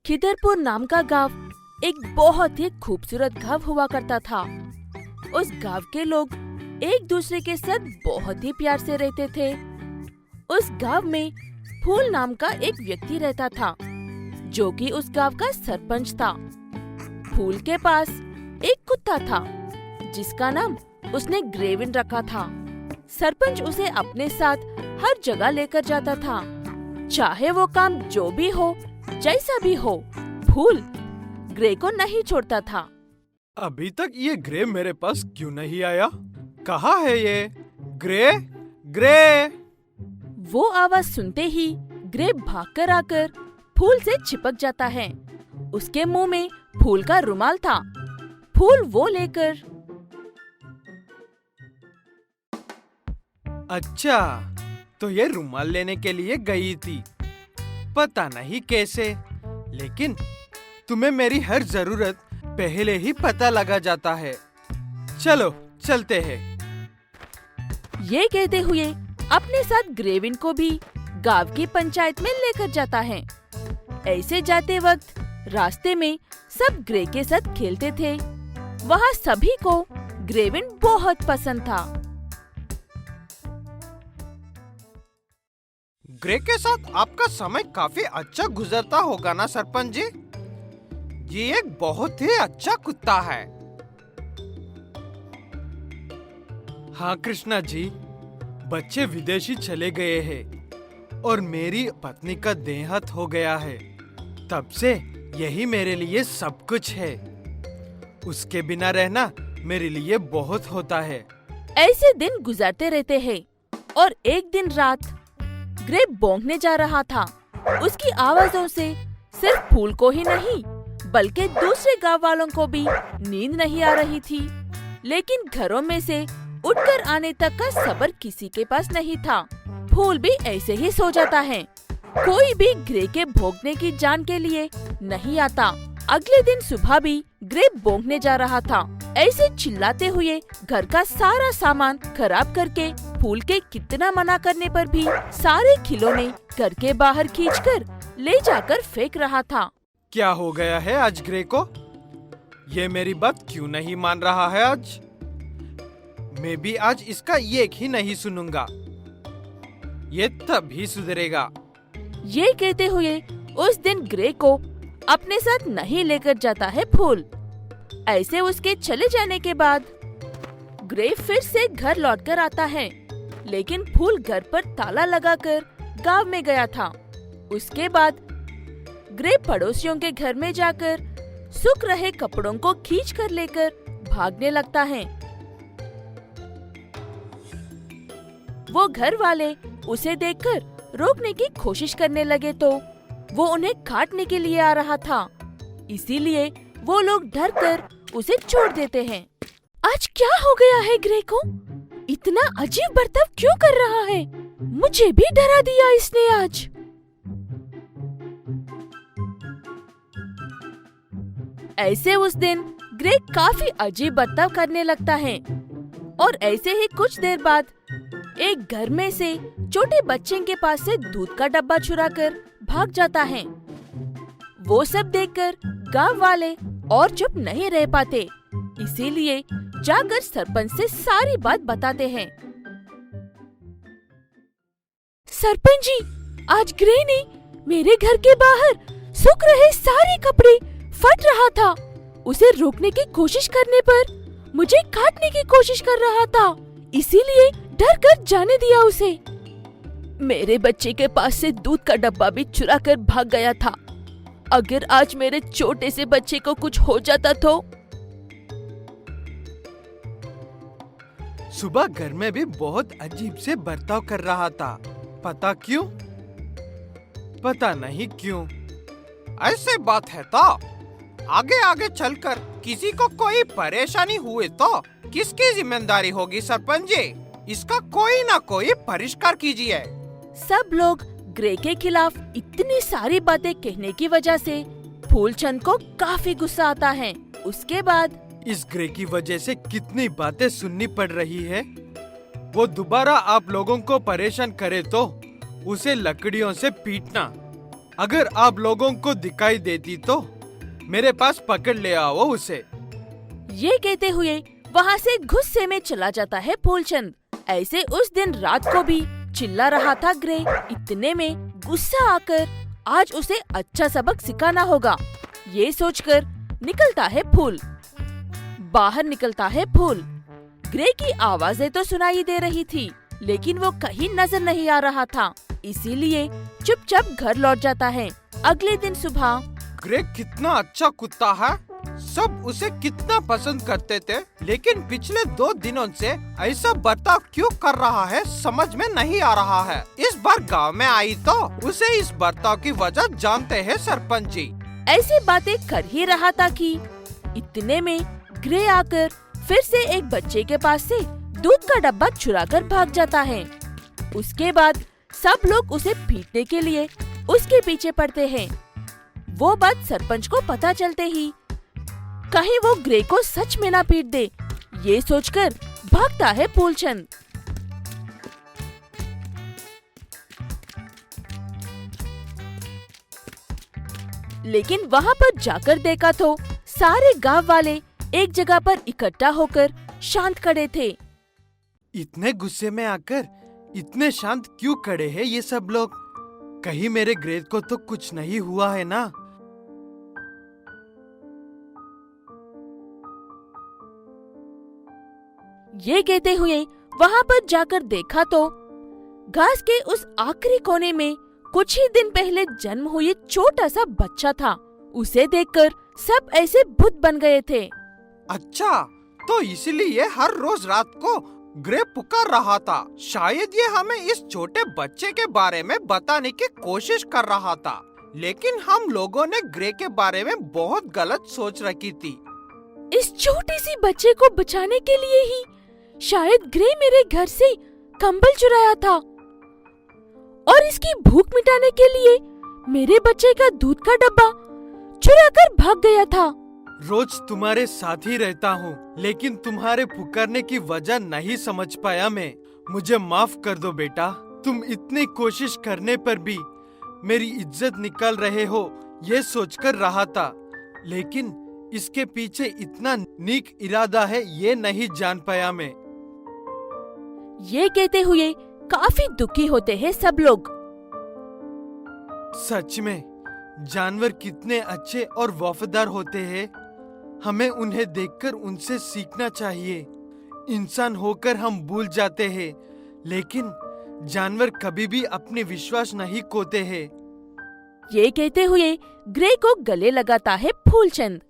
खिदरपुर नाम का गांव एक बहुत ही खूबसूरत गांव हुआ करता था। उस गांव के लोग एक दूसरे के साथ बहुत ही प्यार से रहते थे। उस गांव में फूल नाम का एक व्यक्ति रहता था, जो कि उस गांव का सरपंच था। फूल के पास एक कुत्ता था, जिसका नाम उसने ग्रेविन रखा था। सरपंच उसे अपने साथ हर जगह लेकर जाता था, चाहे वो काम जो भी हो, जैसा भी हो। फूल ग्रे को नहीं छोड़ता था। अभी तक ये ग्रे मेरे पास क्यों नहीं आया? कहाँ है ये? Grey, grey! वो आवाज सुनते ही ग्रे भागकर आकर फूल से चिपक जाता है। उसके मुंह में फूल का रुमाल था। फूल वो लेकर, अच्छा, तो ये रुमाल लेने के लिए गई थी। पता नहीं कैसे, लेकिन तुम्हें मेरी हर जरूरत पहले ही पता लगा जाता है। चलो चलते हैं। ये कहते हुए अपने साथ ग्रेविन को भी गांव की पंचायत में लेकर जाता है। ऐसे जाते वक्त रास्ते में सब ग्रे के साथ खेलते थे। वहाँ सभी को ग्रेविन बहुत पसंद था। ग्रे के साथ आपका समय काफी अच्छा गुजरता होगा ना सरपंच जी? ये एक बहुत ही अच्छा कुत्ता है। हाँ कृष्णा जी, बच्चे विदेशी चले गए हैं और मेरी पत्नी का देहांत हो गया है। तब से यही मेरे लिए सब कुछ है। उसके बिना रहना मेरे लिए बहुत होता है। ऐसे दिन गुजरते रहते हैं और एक दिन रात ग्रे भौंकने जा रहा था। उसकी आवाजों से सिर्फ फूल को ही नहीं, बल्कि दूसरे गांव वालों को भी नींद नहीं आ रही थी। लेकिन घरों में से उठकर आने तक का सब्र किसी के पास नहीं था। फूल भी ऐसे ही सो जाता है। कोई भी ग्रे के भौंकने की जान के लिए नहीं आता। अगले दिन सुबह भी ग्रे भौंकने जा रहा था। ऐसे चिल्लाते हुए घर का सारा सामान खराब करके फूल के कितना मना करने पर भी सारे खिलौने घर के बाहर खींचकर ले जाकर फेंक रहा था। क्या हो गया है आज ग्रे को? ये मेरी बात क्यों नहीं मान रहा है आज? मैं भी आज इसका एक ही नहीं सुनूंगा। ये तभी सुधरेगा। ये कहते हुए उस दिन ग्रे को अपने साथ नहीं लेकर जाता है फूल। ऐसे उसके चले जाने के बाद ग्रे फिर से घर लौटकर आता है, लेकिन फूल घर पर ताला लगाकर गांव में गया था। उसके बाद ग्रे पड़ोसियों के घर में जाकर सूख रहे कपड़ों को खींच कर लेकर भागने लगता है। वो घर वाले उसे देखकर रोकने की कोशिश करने लगे तो वो उन्हें काटने के लिए आ रहा था। इसीलिए वो लोग डरकर उसे छोड़ देते हैं। आज क्या हो गया है ग्रे को? इतना अजीब बर्ताव क्यों कर रहा है? मुझे भी डरा दिया इसने आज। ऐसे उस दिन ग्रे काफी अजीब बर्ताव करने लगता है और ऐसे ही कुछ देर बाद एक घर में से छोटे बच्चे के पास से दूध का डब्बा चुराकर भाग जाता है। वो सब देखकर गांव वाले और चुप नहीं रह पाते, इसीलिए जाकर सरपंच से सारी बात बताते हैं। सरपंच जी, आज ग्रे ने मेरे घर के बाहर सूख रहे सारे कपड़े फट रहा था। उसे रोकने की कोशिश करने पर मुझे काटने की कोशिश कर रहा था, इसीलिए डर कर जाने दिया उसे। मेरे बच्चे के पास से दूध का डब्बा भी चुरा कर भाग गया था। अगर आज मेरे छोटे से बच्चे को कुछ हो जाता तो। सुबह घर में भी बहुत अजीब से बर्ताव कर रहा था। पता क्यों? पता नहीं क्यों। ऐसे बात है तो आगे आगे चलकर किसी को कोई परेशानी हुए तो किसकी जिम्मेदारी होगी सरपंच जी? इसका कोई ना कोई परिष्कार कीजिए। सब लोग ग्रे के खिलाफ इतनी सारी बातें कहने की वजह से फूलचंद को काफी गुस्सा आता है। उसके बाद इस ग्रे की वजह से कितनी बातें सुननी पड़ रही है। वो दोबारा आप लोगों को परेशान करे तो उसे लकड़ियों से पीटना, अगर आप लोगों को दिखाई देती तो मेरे पास पकड़ ले आओ उसे। ये कहते हुए वहाँ से गुस्से में चला जाता है फूलचंद। ऐसे उस दिन रात को भी चिल्ला रहा था ग्रे। इतने में गुस्सा आकर आज उसे अच्छा सबक सिखाना होगा, ये सोचकर निकलता है फूल। बाहर निकलता है फूल। ग्रे की आवाजें तो सुनाई दे रही थी, लेकिन वो कहीं नजर नहीं आ रहा था, इसीलिए चुपचाप घर लौट जाता है। अगले दिन सुबह ग्रे कितना अच्छा कुत्ता है, सब उसे कितना पसंद करते थे, लेकिन पिछले 2 दिनों से ऐसा बर्ताव क्यों कर रहा है समझ में नहीं आ रहा है। इस बार गांव में आई तो उसे इस बर्ताव की वजह जानते हैं सरपंच जी। ऐसी बातें कर ही रहा था कि इतने में ग्रे आकर फिर से एक बच्चे के पास से दूध का डब्बा चुराकर भाग जाता है। उसके बाद सब लोग उसे पीटने के लिए उसके पीछे पड़ते हैं। वो बात सरपंच को पता चलते ही कहीं वो ग्रे को सच में ना पीट दे, ये सोचकर भागता है फूलचंद। लेकिन वहाँ पर जाकर देखा तो सारे गांव वाले एक जगह पर इकट्ठा होकर शांत खड़े थे। इतने गुस्से में आकर इतने शांत क्यों खड़े हैं ये सब लोग? कहीं मेरे ग्रे को तो कुछ नहीं हुआ है ना? ये कहते हुए वहाँ पर जाकर देखा तो घास के उस आखिरी कोने में कुछ ही दिन पहले जन्म हुई छोटा सा बच्चा था। उसे देखकर सब ऐसे भूत बन गए थे। अच्छा, तो इसलिए हर रोज रात को ग्रे पुकार रहा था। शायद ये हमें इस छोटे बच्चे के बारे में बताने की कोशिश कर रहा था, लेकिन हम लोगों ने ग्रे के बारे में बहुत गलत सोच रखी थी। इस छोटी सी बच्चे को बचाने के लिए ही शायद ग्रे मेरे घर से कंबल चुराया था और इसकी भूख मिटाने के लिए मेरे बच्चे का दूध का डब्बा चुराकर भाग गया था। रोज तुम्हारे साथ ही रहता हूँ, लेकिन तुम्हारे पुकारने की वजह नहीं समझ पाया मैं। मुझे माफ कर दो बेटा। तुम इतनी कोशिश करने पर भी मेरी इज्जत निकाल रहे हो ये सोचकर रहा था, लेकिन इसके पीछे इतना नेक इरादा है ये नहीं जान पाया मैं। ये कहते हुए काफी दुखी होते हैं सब लोग। सच में जानवर कितने अच्छे और वफादार होते हैं। हमें उन्हें देखकर उनसे सीखना चाहिए। इंसान होकर हम भूल जाते हैं, लेकिन जानवर कभी भी अपने विश्वास नहीं खोते हैं। ये कहते हुए ग्रे को गले लगाता है फूलचंद।